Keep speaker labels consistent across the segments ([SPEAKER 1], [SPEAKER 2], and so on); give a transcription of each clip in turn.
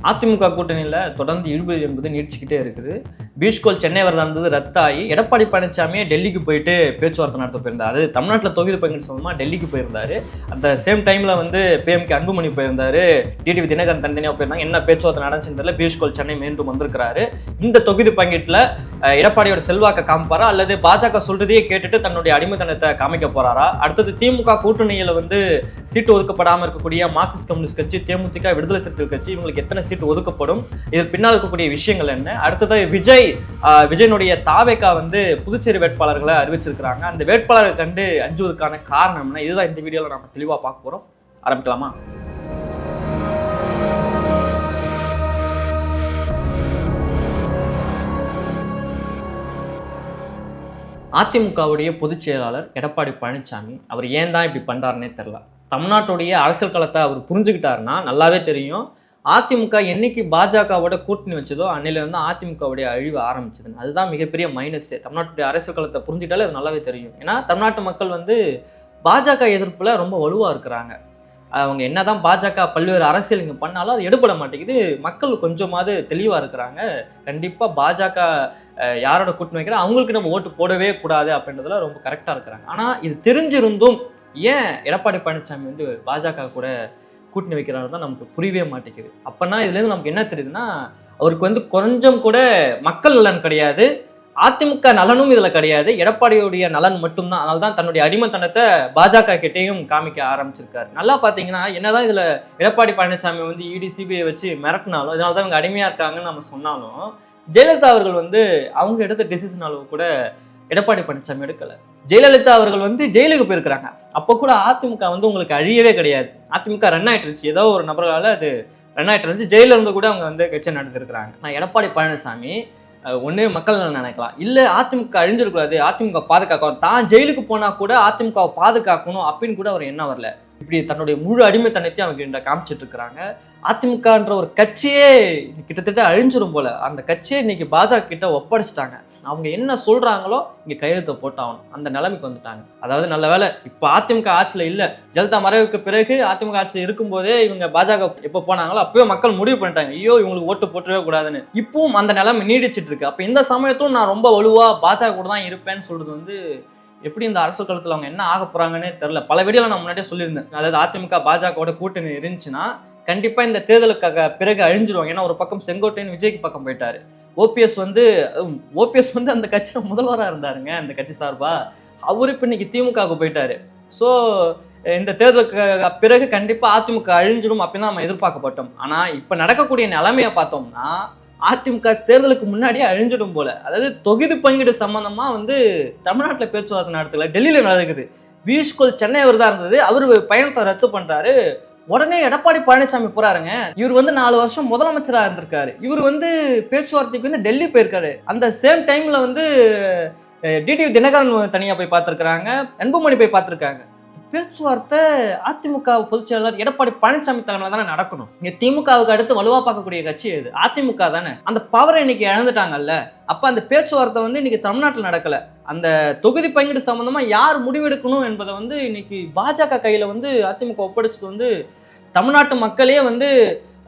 [SPEAKER 1] அதிமுக கூட்டணியில் தொடர்ந்து இழுபறி என்பது நீடிச்சுக்கிட்டே இருக்குது. பீஷ்கோல் சென்னை வரதா இருந்தது ரத்தாகி எடப்பாடி பழனிசாமியே டெல்லிக்கு போயிட்டு பேச்சுவார்த்தை நடத்த போயிருந்தார். அது தமிழ்நாட்டில் தொகுதி பங்கீடு சம்பந்தமாக டெல்லிக்கு போயிருந்தாரு. அந்த சேம் டைமில் வந்து பிஎம்கே அன்புமணி போயிருந்தாரு, டிடிவி தினகரன் தனித்தனியாக போயிருந்தாங்க. என்ன பேச்சுவார்த்தை நடந்துச்சுன்னு தெரியல. பீஷ்கோல் சென்னை மீண்டும் வந்திருக்கிறாரு. இந்த தொகுதி பங்கீட்டில் எடப்பாடியோட செல்வாக்க காமிப்பாரா அல்லது பாஜக சொல்றதையே கேட்டுட்டு தன்னுடைய அடிமைத்தனத்தை காமிக்க போறாரா? அடுத்தது திமுக கூட்டணியில் வந்து சீட்டு ஒதுக்கப்படாமல் இருக்கக்கூடிய மார்க்சிஸ்ட் கம்யூனிஸ்ட் கட்சி, தேமுதிக, விடுதலை சிறுத்தைகள் கட்சி இவங்களுக்கு எத்தனை சீட்டு ஒதுக்கப்படும்? இது பின்னால் இருக்கக்கூடிய விஷயங்கள் என்ன? அடுத்தது விஜயனுடைய தாவேகா வந்து புதுச்சேரி வேட்பாளர்களை அறிவிச்சிருக்கிறாங்க. அந்த வேட்பாளரை கண்டு அஞ்சுவதற்கான காரணம் என்ன? இதுதான் இந்த வீடியோல நம்ம தெளிவா பார்க்க போறோம். ஆரம்பிக்கலாமா? அதிமுகவுடைய பொதுச் செயலாளர் எடப்பாடி பழனிசாமி அவர் ஏன் தான் இப்படி பண்றாருன்னே தெரியல. தமிழ்நாட்டுடைய அரசியல் களத்தை அவர் புரிஞ்சுக்கிட்டாருன்னா நல்லாவே தெரியும். அதிமுக என்னைக்கு பாஜகவோட கூட்டணி வச்சதோ அன்னையிலேருந்து அதிமுகவுடைய அழிவு ஆரம்பிச்சதுன்னு. அதுதான் மிகப்பெரிய மைனஸே. தமிழ்நாட்டுடைய அரசியல் களத்தை புரிஞ்சுக்கிட்டாலே அது நல்லாவே தெரியும். ஏன்னா தமிழ்நாட்டு மக்கள் வந்து பாஜக எதிர்ப்பில் ரொம்ப வலுவாக இருக்கிறாங்க. அவங்க என்னதான் பாஜக பல்வேறு அரசியல் இங்கே பண்ணாலும் அது எடுபட மாட்டேங்குது. மக்கள் கொஞ்சமாவது தெளிவாக இருக்கிறாங்க. கண்டிப்பாக பாஜக யாரோட கூட்டணி வைக்கிறா அவங்களுக்கு நம்ம ஓட்டு போடவே கூடாது அப்படின்றதுல ரொம்ப கரெக்டாக இருக்கிறாங்க. ஆனால் இது தெரிஞ்சிருந்தும் ஏன் எடப்பாடி பழனிசாமி வந்து பாஜக கூட கூட்டணி வைக்கிறாரு தான் நமக்கு புரியவே மாட்டேங்குது. அப்போனா இதுலேருந்து நமக்கு என்ன தெரியுதுன்னா, அவருக்கு வந்து கொஞ்சம் கூட மக்கள் நலன் கிடையாது, அதிமுக நலனும் இதில் கிடையாது, எடப்பாடியுடைய நலன் மட்டும்தான். அதனால தான் தன்னுடைய அடிமைத்தனத்தை பாஜக கிட்டேயும் காமிக்க ஆரம்பிச்சிருக்காரு. நல்லா பார்த்தீங்கன்னா என்னதான் இதில் எடப்பாடி பழனிசாமி வந்து இடி சிபிஐ வச்சு மிரட்டினாலும், இதனால தான் இவங்க அடிமையாக இருக்காங்கன்னு நம்ம சொன்னாலும், ஜெயலலிதா அவர்கள் வந்து அவங்க எடுத்த டிசிஷன் அளவு கூட எடப்பாடி பழனிசாமி எடுக்கலை. ஜெயலலிதா அவர்கள் வந்து ஜெயிலுக்கு போயிருக்கிறாங்க. அப்போ கூட அதிமுக வந்து உங்களுக்கு அழியவே கிடையாது. அதிமுக ரன் ஆகிட்டு இருந்துச்சு, ஏதோ ஒரு நபர்களால் அது ரன் ஆகிட்டு இருந்துச்சு. ஜெயிலில் இருந்து கூட அவங்க வந்து கட்சி நடத்திருக்கிறாங்க. நான் எடப்பாடி பழனிசாமி ஒன்று மக்கள் நினைக்கலாம், இல்லை அதிமுக அழிஞ்சிடக்கூடாது, அதிமுக பாதுகாக்கணும், தான் ஜெயிலுக்கு போனால் கூட அதிமுகவை பாதுகாக்கணும் அப்படின்னு கூட அவர் என்ன வரல. இப்படி தன்னுடைய முழு அடிமைத்தனத்தையும் அவங்க காமிச்சிட்டு இருக்கிறாங்க. அதிமுகன்ற ஒரு கட்சியே கிட்டத்தட்ட அழிஞ்சிரும் போல. அந்த கட்சியை இன்னைக்கு பாஜக கிட்ட ஒப்படைச்சிட்டாங்க. அவங்க என்ன சொல்றாங்களோ இங்க கையெழுத்தை போட்டாகணும், அந்த நிலைமைக்கு வந்துட்டாங்க. அதாவது நல்ல வேலை இப்போ அதிமுக ஆட்சியில் இல்லை, ஜெயலலிதா மறைவுக்கு பிறகு அதிமுக ஆட்சியில் இருக்கும்போதே இவங்க பாஜக எப்போ போனாங்களோ அப்பவே மக்கள் முடிவு பண்ணிட்டாங்க, ஐயோ இவங்களுக்கு ஓட்டு போட்டவே கூடாதுன்னு. இப்பவும் அந்த நிலைமை நீடிச்சிட்டு இருக்கு. அப்ப இந்த சமயத்தும் நான் ரொம்ப வலுவா பாஜக கூட தான் இருப்பேன்னு சொல்றது வந்து எப்படி இந்த அரசியல் களத்தில் அவங்க என்ன ஆக போறாங்கன்னே தெரியல. பல வீடியோவில் நான் முன்னாடியே சொல்லியிருந்தேன், அதாவது அதிமுக பாஜகவோட கூட்டணி இருந்துச்சுன்னா கண்டிப்பா இந்த தேர்தலுக்காக பிறகு அழிஞ்சிருவாங்க. ஏன்னா ஒரு பக்கம் செங்கோட்டையன் விஜய்க்கு பக்கம் போயிட்டாரு, ஓபிஎஸ் வந்து அந்த கட்சியில முதல்வராக இருந்தாருங்க அந்த கட்சி சார்பா. அவரு இப்ப இன்னைக்கு திமுகவுக்கு போயிட்டாரு. ஸோ இந்த தேர்தலுக்கு பிறகு கண்டிப்பா அதிமுக அழிஞ்சிடும் அப்படின்னு நம்ம எதிர்பார்க்கப்பட்டோம். ஆனா இப்ப நடக்கக்கூடிய நிலைமையை பார்த்தோம்னா அதிமுக தேர்தலுக்கு முன்னாடியே அழிஞ்சிடும் போல. அதாவது தொகுதி பங்கீடு சம்பந்தமா வந்து தமிழ்நாட்டில் பேச்சுவார்த்தை நடத்தல, டெல்லியில நடக்குது. பீஷ்கோல் சென்னை அவர் தான் இருந்தது, அவரு பயணத்தை ரத்து பண்றாரு. உடனே எடப்பாடி பழனிசாமி போறாருங்க. இவர் வந்து 4 வருஷம் முதலமைச்சராக இருந்திருக்காரு. இவர் வந்து பேச்சுவார்த்தைக்கு வந்து டெல்லி போயிருக்காரு. அந்த சேம் டைம்ல வந்து டிடிவி தினகரன் தனியா போய் பார்த்திருக்கிறாங்க, அன்புமணி போய் பார்த்திருக்காங்க. பேச்சுவார்த்தை அதிமுக பொதுச் செயலாளர் எடப்பாடி பழனிசாமி தலைமையில தானே நடக்கணும். இங்க திமுகவுக்கு அடுத்து வலுவா பார்க்கக்கூடிய கட்சி எது? அதிமுக தானே. அந்த பவரை இன்னைக்கு இழந்துட்டாங்கல்ல. அப்ப அந்த பேச்சுவார்த்தை வந்து இன்னைக்கு தமிழ்நாட்டில் நடக்கல. அந்த தொகுதி பங்கீடு சம்பந்தமா யார் முடிவெடுக்கணும் என்பதை வந்து இன்னைக்கு பாஜக கையில வந்து அதிமுக ஒப்படைச்சது வந்து தமிழ்நாட்டு மக்களே வந்து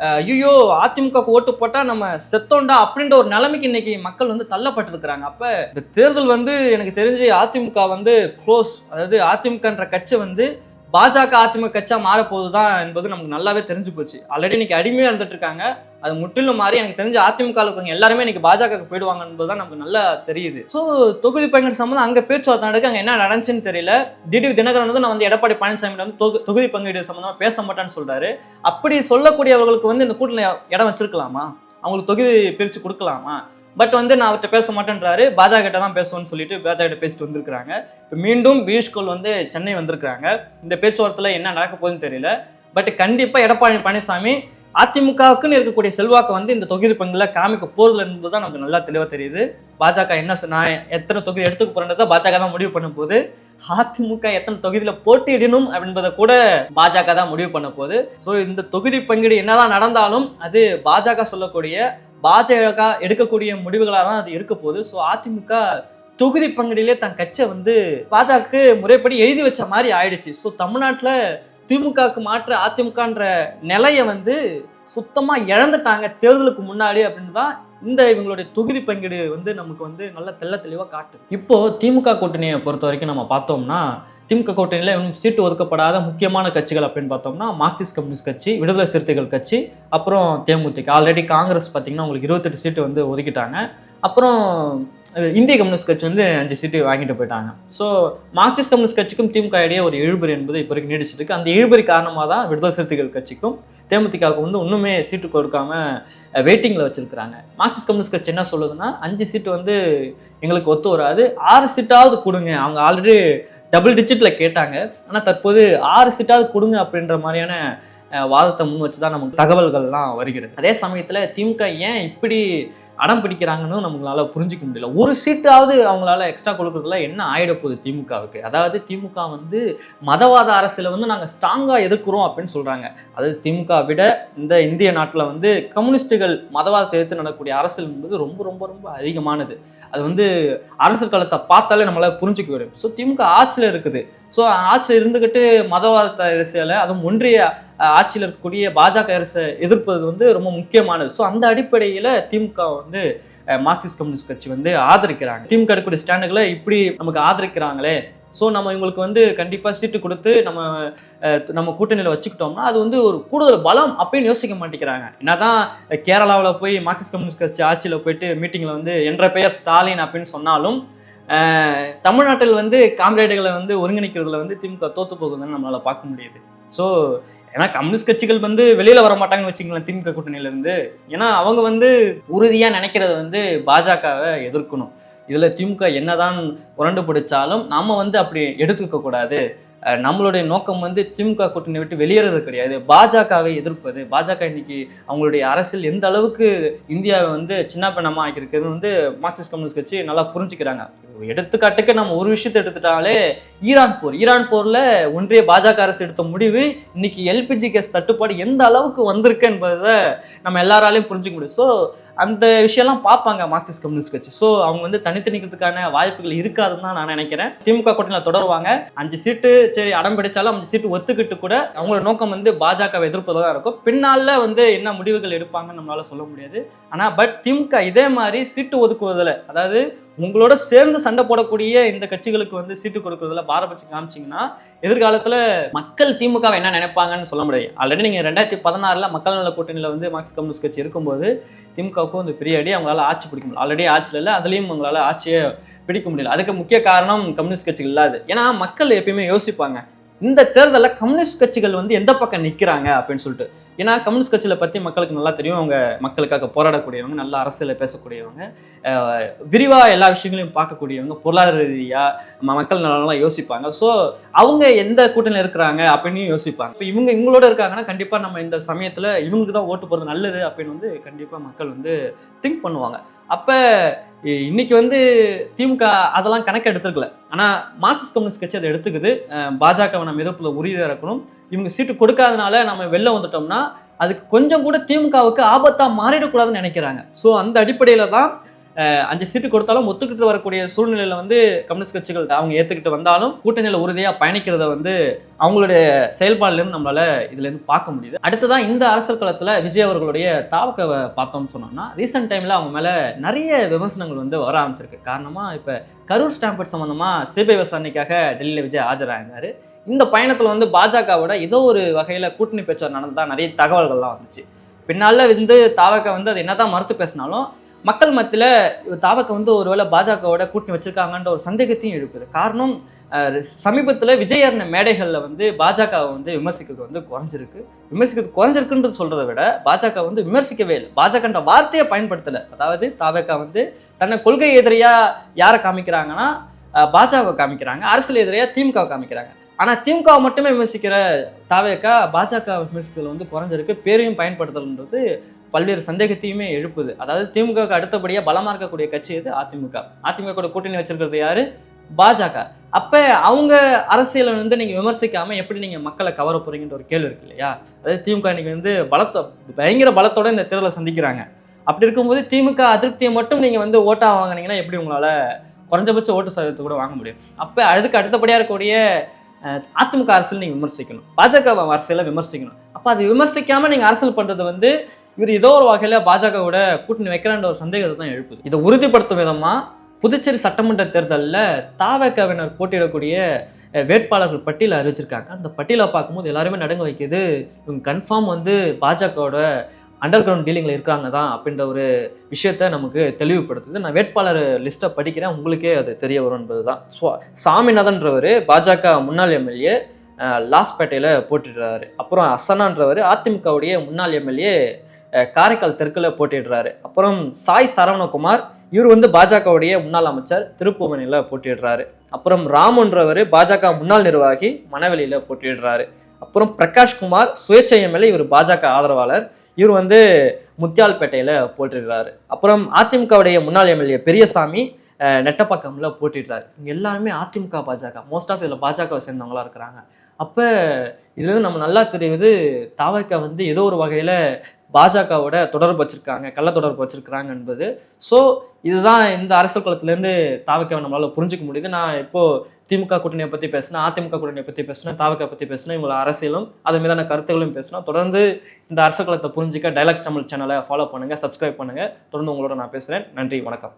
[SPEAKER 1] ஐயோ அதிமுக ஓட்டு போட்டா நம்ம செத்தோண்டா அப்படின்ற ஒரு நிலைமைக்கு இன்னைக்கு மக்கள் வந்து தள்ளப்பட்டிருக்கிறாங்க. அப்ப இந்த தேர்தல் வந்து எனக்கு தெரிஞ்சு அதிமுக வந்து க்ளோஸ், அதாவது அதிமுகன்ற கட்சி வந்து பாஜக அதிமுக கட்சியா மாறப்போகுதுதான் என்பது நமக்கு நல்லாவே தெரிஞ்சு போச்சு. ஆல்ரெடி இன்னைக்கு அடிமையா இருந்துட்டு இருக்காங்க, அது முற்றிலும் மாறி எனக்கு தெரிஞ்சு அதிமுக எல்லாருமே இன்னைக்கு பாஜக போயிடுவாங்க என்பதுதான் நமக்கு நல்லா தெரியுது. ஸோ தொகுதி பங்கீடு சம்பந்தம் அங்க பேச்சுவார்த்தை நடக்கு, அங்க என்ன நடந்துச்சுன்னு தெரியல. டிடிவி தினகரன் வந்து நான் வந்து எடப்பாடி பழனிசாமி வந்து தொகுதி பங்கீடு சம்பந்தமா பேச மாட்டான்னு சொல்றாரு. அப்படி சொல்லக்கூடியவர்களுக்கு வந்து இந்த கூட்டணியில இடம் வச்சிருக்கலாமா? அவங்களுக்கு தொகுதி பிரிச்சு கொடுக்கலாமா? பட் வந்து நான் அவர்கிட்ட பேச மாட்டேன்றாரு, பாஜக கிட்ட தான் பேசுவேன்னு சொல்லிட்டு பாஜக கிட்ட பேசிட்டு வந்திருக்கிறாங்க. இப்போ மீண்டும் பீஷ்கோல் வந்து சென்னை வந்திருக்கிறாங்க. இந்த பேச்சுவார்த்தையில் என்ன நடக்க போகுதுன்னு தெரியல. பட் கண்டிப்பாக எடப்பாடி பழனிசாமி அதிமுகவுக்குன்னு இருக்கக்கூடிய செல்வாக்கை வந்து இந்த தொகுதி பங்குல காமிக்க போறது என்பதுதான் நமக்கு நல்லா தெளிவாக தெரியுது. பாஜக என்ன நான் எத்தனை தொகுதி எடுத்துக்க போறேன்றதை பாஜக தான் முடிவு பண்ண போகுது. அதிமுக எத்தனை தொகுதியில போட்டியிடணும் அப்படின்றத கூட பாஜக தான் முடிவு பண்ண போகுது. ஸோ இந்த தொகுதி பங்கீடு என்னதான் நடந்தாலும் அது பாஜக சொல்லக்கூடிய பாஜக எடுக்கக்கூடிய முடிவுகளாக தான் அது இருக்க போகுது. ஸோ அதிமுக தொகுதி பங்கீடிலே தன் கட்சியை வந்து பாஜக முறைப்படி எழுதி வச்ச மாதிரி ஆயிடுச்சு. ஸோ தமிழ்நாட்டில் திமுகவுக்கு மாற்று அதிமுகன்ற நிலையை வந்து சுத்தமாக இழந்துட்டாங்க தேர்தலுக்கு முன்னாடி அப்படின்னு தான் இந்த இவங்களுடைய தொகுதி பங்கீடு வந்து நமக்கு வந்து நல்ல தெளிவாக காட்டு. இப்போ திமுக கூட்டணியை பொறுத்த வரைக்கும் நம்ம பார்த்தோம்னா, திமுக கூட்டணியில் இன்னும் சீட்டு ஒதுக்கப்படாத முக்கியமான கட்சிகள் அப்படின்னு பார்த்தோம்னா மார்க்சிஸ்ட் கம்யூனிஸ்ட் கட்சி, விடுதலை சிறுத்தைகள் கட்சி, அப்புறம் தேமுதிக. ஆல்ரெடி காங்கிரஸ் பார்த்தீங்கன்னா உங்களுக்கு 28 சீட்டு வந்து ஒதுக்கிட்டாங்க. அப்புறம் இந்திய கம்யூனிஸ்ட் கட்சி வந்து 5 சீட்டு வாங்கிட்டு போயிட்டாங்க. ஸோ மார்க்சிஸ்ட் கம்யூனிஸ்ட் கட்சிக்கும் திமுக இடையே ஒரு இழுபறி என்பது இப்போ வரைக்கும் நீடிச்சிட்டு இருக்கு. அந்த இழுபறி காரணமாக தான் விடுதலை சிறுத்தைகள் கட்சிக்கும் தேமுதிகவுக்கு வந்து இன்னுமே சீட்டு கொடுக்காம வெயிட்டிங்கில் வச்சிருக்கிறாங்க. மார்க்சிஸ்ட் கம்யூனிஸ்ட் கட்சி என்ன சொல்லுதுன்னா 5 சீட்டு வந்து எங்களுக்கு ஒத்து வராது, 6 சீட்டாவது கொடுங்க. அவங்க ஆல்ரெடி டபுள் டிஜிட்டில் கேட்டாங்க, ஆனால் தற்போது 6 சீட்டாவது கொடுங்க அப்படின்ற மாதிரியான வாதத்தை முன் வச்சு தான் நமக்கு தகவல்கள்லாம் வருகிறது. அதே சமயத்தில் திமுக ஏன் இப்படி அடம் பிடிக்கிறாங்கன்னு நம்மளால புரிஞ்சிக்க முடியல. ஒரு சீட்டாவது அவங்களால எக்ஸ்ட்ரா கொடுக்கறதுல என்ன ஆயிட போகுது திமுகவுக்கு? அதாவது திமுக வந்து மதவாத அரசியலை வந்து நாங்கள் ஸ்ட்ராங்காக எதிர்க்கிறோம் அப்படின்னு சொல்கிறாங்க. அதாவது திமுக விட இந்த இந்திய நாட்டில் வந்து கம்யூனிஸ்டுகள் மதவாதத்தை எதிர்த்து நடக்கக்கூடிய அரசியல் என்பது ரொம்ப ரொம்ப ரொம்ப அதிகமானது. அது வந்து அரசியல் காலத்தை பார்த்தாலே நம்மளால புரிஞ்சுக்க முடியும். ஸோ திமுக ஆட்சியில் இருக்குது. ஸோ ஆட்சியில் இருந்துக்கிட்டு மதவாத அரசியலை, அதுவும் ஒன்றிய ஆட்சியில் இருக்கக்கூடிய பாஜக அரசை எதிர்ப்பது வந்து ரொம்ப முக்கியமானது. ஸோ அந்த அடிப்படையில் திமுக வந்து மார்க்சிஸ்ட் கம்யூனிஸ்ட் கட்சி வந்து ஆதரிக்கிறாங்க. திமுக எடுக்கக்கூடிய ஸ்டாண்டுகளை இப்படி நமக்கு ஆதரிக்கிறாங்களே, ஸோ நம்ம இவங்களுக்கு வந்து கண்டிப்பாக சீட்டு கொடுத்து நம்ம கூட்டணியில் வச்சுக்கிட்டோம்னா அது வந்து ஒரு கூடுதல் பலம் அப்படின்னு யோசிக்க மாட்டேங்கிறாங்க. என்னதான் கேரளாவில் போய் மார்க்சிஸ்ட் கம்யூனிஸ்ட் கட்சி ஆட்சியில் போயிட்டு மீட்டிங்கில் வந்து என்ற பெயர் ஸ்டாலின் அப்படின்னு சொன்னாலும் தமிழ்நாட்டில் வந்து காம்ரேடுகளை வந்து ஒருங்கிணைக்கிறதுல வந்து திமுக தோத்து போகுதுன்னு நம்மளால பார்க்க முடியுது. ஸோ ஏன்னா கம்யூனிஸ்ட் கட்சிகள் வந்து வெளியில வர மாட்டாங்கன்னு வச்சுக்கலாம் திமுக கூட்டணியில இருந்து. ஏன்னா அவங்க வந்து உறுதியா நினைக்கிறது வந்து பாஜகவை எதிர்க்கணும். இதுல திமுக என்னதான் உரண்டு பிடிச்சாலும் நாம வந்து அப்படி எடுத்துக்க கூடாது. நம்மளுடைய நோக்கம் வந்து திமுக கூட்டணி விட்டு வெளியேறது கிடையாது, பாஜகவை எதிர்ப்பது. பாஜக இன்னைக்கு அவங்களுடைய அரசியல் எந்த அளவுக்கு இந்தியாவை வந்து சின்ன பின்னமா ஆக்கியிருக்கிறது வந்து மார்க்சிஸ்ட் கம்யூனிஸ்ட் கட்சி நல்லா புரிஞ்சுக்கிறாங்க. எடுத்துக்காட்டுக்கு நம்ம ஒரு விஷயத்தை எடுத்துட்டாலே ஈரான் போர்ல ஒன்றிய பாஜக அரசு எடுத்த முடிவு இன்னைக்கு எல்பிஜி கேஸ் தட்டுப்பாடு எந்த அளவுக்கு வந்திருக்கு என்பதை நம்ம எல்லாராலையும் புரிஞ்சுக்க முடியும். ஸோ அந்த விஷயம்லாம் பார்ப்பாங்க மார்க்சிஸ்ட் கம்யூனிஸ்ட் கட்சி. ஸோ அவங்க வந்து தனித்து நிற்கிறதுக்கான வாய்ப்புகள் இருக்காதுன்னு தான் நான் நினைக்கிறேன். திமுக கூட்டணியில் தொடருவாங்க. 5 சீட்டு சரி அடம் பிடிச்சாலும் 5 சீட்டு ஒத்துக்கிட்டு கூட அவங்களோட நோக்கம் வந்து பாஜகவை எதிர்ப்பதாக இருக்கும். பின்னால வந்து என்ன முடிவுகள் எடுப்பாங்கன்னு நம்மளால சொல்ல முடியாது. ஆனால் திமுக இதே மாதிரி சீட்டு ஒதுக்குவதில், அதாவது உங்களோட சேர்ந்து சண்டை போடக்கூடிய இந்த கட்சிகளுக்கு வந்து சீட்டு கொடுக்கறதுல பாரபட்சம் காமிச்சிங்கன்னா எதிர்காலத்தில் மக்கள் திமுகவை என்ன நினைப்பாங்கன்னு சொல்ல முடியாது. ஆல்ரெடி நீங்கள் 2016 மக்கள் நல கூட்டணியில் வந்து மார்க்சிஸ்ட் கம்யூனிஸ்ட் கட்சி இருக்கும்போது திமுகவுக்கும் வந்து பெரிய அடி, அவங்களால ஆட்சி பிடிக்க முடியல. ஆல்ரெடி ஆட்சியில் இல்லை, அதுலேயும் அவங்களால ஆட்சியை பிடிக்க முடியல. அதுக்கு முக்கிய காரணம் கம்யூனிஸ்ட் கட்சிகள் இல்லாது. ஏன்னா மக்கள் எப்பயுமே யோசிப்பாங்க இந்த தேர்தலில் கம்யூனிஸ்ட் கட்சிகள் வந்து எந்த பக்கம் நிற்கிறாங்க அப்படின்னு சொல்லிட்டு. ஏன்னா கம்யூனிஸ்ட் கட்சியில் பற்றி மக்களுக்கு நல்லா தெரியும். அவங்க மக்களுக்காக போராடக்கூடியவங்க, நல்ல அரசியலை பேசக்கூடியவங்க, விரிவாக எல்லா விஷயங்களையும் பார்க்கக்கூடியவங்க, பொருளாதார ரீதியாக மக்கள் நலன்லாம் யோசிப்பாங்க. ஸோ அவங்க எந்த கூட்டணியில் இருக்கிறாங்க அப்படின்னு யோசிப்பாங்க. இப்போ இவங்களோட இருக்காங்கன்னா கண்டிப்பாக நம்ம இந்த சமயத்தில் இவங்களுக்கு தான் ஓட்டு போகிறது நல்லது அப்படின்னு வந்து கண்டிப்பாக மக்கள் வந்து திங்க் பண்ணுவாங்க. அப்போ இன்னைக்கு வந்து திமுக அதெல்லாம் கணக்கு எடுத்துருக்கல. ஆனால் மார்க்சிஸ்ட் கம்யூனிஸ்ட் கட்சி அதை எடுத்துக்குது. பாஜகவை நம்ம எதிர்ப்பில் உறுதியாக இருக்கணும். இவங்க சீட்டு கொடுக்காதனால நம்ம வெளில வந்துட்டோம்னா அதுக்கு கொஞ்சம் கூட திமுகவுக்கு ஆபத்தாக மாறிடக்கூடாதுன்னு நினைக்கிறாங்க. ஸோ அந்த அடிப்படையில் தான் 5 சீட்டு கொடுத்தாலும் ஒத்துக்கிட்டு வரக்கூடிய சூழ்நிலையில் வந்து கம்யூனிஸ்ட் கட்சிகள் அவங்க ஏற்றுக்கிட்டு வந்தாலும் கூட்டணியில் உறுதியாக பயணிக்கிறத வந்து அவங்களுடைய செயல்பாடுலேருந்து நம்மளால இதுலேருந்து பார்க்க முடியுது. அடுத்ததான் இந்த அரசியல் களத்தில் விஜய் அவர்களுடைய தாவக்கவை பார்த்தோம்னு சொன்னோம்னா ரீசெண்ட் டைமில் அவங்க மேலே நிறைய விமர்சனங்கள் வந்து வர ஆரம்பிச்சிருக்கு. காரணமாக இப்போ கரூர் ஸ்டாம்பேட் சம்மந்தமாக சிபிஐ விசாரணைக்காக டெல்லியில் விஜய் ஆஜராகினார். இந்த பயணத்தில் வந்து பாஜகவோட ஏதோ ஒரு வகையில் கூட்டணி பேச்சுவார்த்தை நடந்தால் நிறைய தகவல்கள்லாம் வந்துச்சு. பின்னால் வந்து தாவக்க வந்து அது என்னதான் மறுத்து பேசினாலும் மக்கள் மத்தியில் தாவக்க வந்து ஒருவேளை பாஜகவோட கூட்டணி வச்சிருக்காங்கன்ற ஒரு சந்தேகத்தையும் எழுப்புது. காரணம் சமீபத்தில் விஜய் ஏறின மேடைகளில் வந்து பாஜகவை வந்து விமர்சிக்கிறது வந்து குறைஞ்சிருக்குன்றது சொல்கிறத விட பாஜக வந்து விமர்சிக்கவே இல்லை, பாஜகன்ற வார்த்தையை பயன்படுத்தலை. அதாவது தாவக்க வந்து தன்னை கொள்கை எதிரியாக யாரை காமிக்கிறாங்கன்னா பாஜக காமிக்கிறாங்க, அரசியல் எதிரியாக திமுக காமிக்கிறாங்க. ஆனால் திமுக மட்டுமே விமர்சிக்கிற தாவேக்கா பாஜக விமர்சிக்கிறது வந்து குறைஞ்சிருக்கு. பேரையும் பயன்படுத்தல்ன்றது பல்வேறு சந்தேகத்தையுமே எழுப்புது. அதாவது திமுகவுக்கு அடுத்தபடியாக பலமாக இருக்கக்கூடிய கட்சி இது அதிமுக. அதிமுக கூட்டணி வச்சிருக்கிறது யாரு? பாஜக. அப்போ அவங்க அரசியலை வந்து நீங்கள் விமர்சிக்காமல் எப்படி நீங்கள் மக்களை கவர போறீங்கன்ற ஒரு கேள்வி இருக்கு இல்லையா? அதாவது திமுக இன்னைக்கு வந்து பயங்கர பலத்தோட இந்த தேர்தலை சந்திக்கிறாங்க. அப்படி இருக்கும்போது திமுக அதிருப்தியை மட்டும் நீங்கள் வந்து ஓட்டா வாங்கினீங்கன்னா எப்படி உங்களால் குறைஞ்சபட்ச ஓட்டு சதவீதத்தை கூட வாங்க முடியும்? அப்போ அதுக்கு அடுத்தபடியாக இருக்கக்கூடிய அதிமுக அரசியல் நீங்கள் விமர்சிக்கணும், பாஜக அரசியலை விமர்சிக்கணும். அப்போ அப்போ அதை விமர்சிக்காமல் நீங்கள் அரசியல் பண்ணுறது வந்து இவர் ஏதோ ஒரு வகையில் பாஜகவோட கூட்டணி வைக்கிறான்ற ஒரு சந்தேகத்தை தான் எழுப்புது. இதை உறுதிப்படுத்தும் விதமாக புதுச்சேரி சட்டமன்ற தேர்தலில் தாவேக்காவினர் போட்டியிடக்கூடிய வேட்பாளர்கள் பட்டியலை அறிவிச்சிருக்காங்க. அந்த பட்டியலை பார்க்கும்போது எல்லாருமே நடுங்க வைக்கிது. இவங்க கன்ஃபார்ம் வந்து பாஜகவோட அண்டர் கிரவுண்ட் டீலிங்கில் இருக்காங்க தான் அப்படின்ற ஒரு விஷயத்த நமக்கு தெளிவுபடுத்துது. நான் வேட்பாளர் லிஸ்ட்டை படிக்கிறேன், உங்களுக்கே அது தெரிய வரும் என்பது தான். சாமிநாதன்றவர் பாஜக முன்னாள் எம்எல்ஏ லாஸ்பேட்டையில் போட்டிடுறாரு. அப்புறம் அசனான்றவர் அதிமுகவுடைய முன்னாள் எம்எல்ஏ காரைக்கால் தெற்கில் போட்டிடுறாரு. அப்புறம் சாய் சரவணகுமார், இவர் வந்து பாஜகவுடைய முன்னாள் அமைச்சர் திருப்புவனையில் போட்டிடுறாரு. அப்புறம் ராமுன்றவர் பாஜக முன்னாள் நிர்வாகி மணவெளியில் போட்டிடுறாரு. அப்புறம் பிரகாஷ்குமார் சுயேட்சை எம்எல்ஏ, இவர் பாஜக ஆதரவாளர், இவர் வந்து முத்தியால்பேட்டையில் போட்டிடுறாரு. அப்புறம் அதிமுகவுடைய முன்னாள் எம்எல்ஏ பெரியசாமி நெட்டப்பாக்கம்ல போட்டிடுறாரு. இங்கே எல்லாருமே அதிமுக பாஜக, மோஸ்ட் ஆஃப் இதில் பாஜகவை சேர்ந்தவங்களா இருக்கிறாங்க. அப்போ இதுலேருந்து நம்ம நல்லா தெரியுது தாவேக்கா வந்து ஏதோ ஒரு வகையில் பாஜகவோட தொடர்பு வச்சிருக்காங்க, கள்ள தொடர்பு வச்சிருக்கிறாங்க என்பது. ஸோ இதுதான் இந்த அரசியல் களத்துலேருந்து தாவேக்காவை நம்மளால் புரிஞ்சிக்க முடியுது. நான் இப்போது திமுக கூட்டணியை பற்றி பேசினேன், அதிமுக கூட்டணியை பற்றி பேசினேன், தாவேக்கா பற்றி பேசினேன், இவங்களோட அரசியலும் அது மீதான கருத்துகளும் பேசினோம். தொடர்ந்து இந்த அரசியல் களத்தை புரிஞ்சிக்க டைலாக் தமிழ் சேனலை ஃபாலோ பண்ணுங்கள், சப்ஸ்கிரைப் பண்ணுங்கள். தொடர்ந்து உங்களோட நான் பேசுகிறேன். நன்றி, வணக்கம்.